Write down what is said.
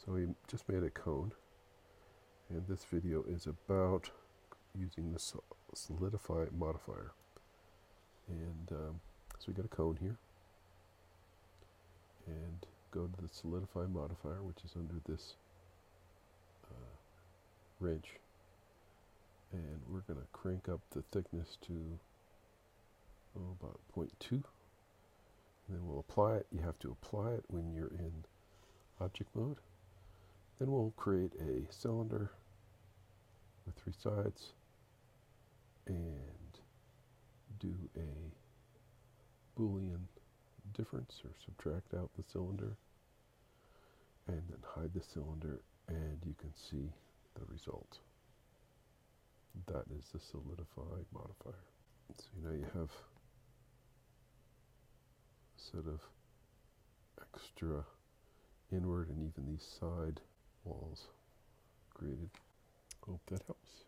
So we just made a cone, and this video is about using the Solidify Modifier. And so we got a cone here, and go to the Solidify Modifier, which is under this wrench, and we're going to crank up the thickness to about 0.2, and then we'll apply it. You have to apply it when you're in object mode. Then we'll create a cylinder with 3 sides and do a Boolean difference, or subtract out the cylinder, and then hide the cylinder, and you can see the result. That is the Solidify Modifier. So now you have a set of extra inward and even these side walls created. Hope that helps.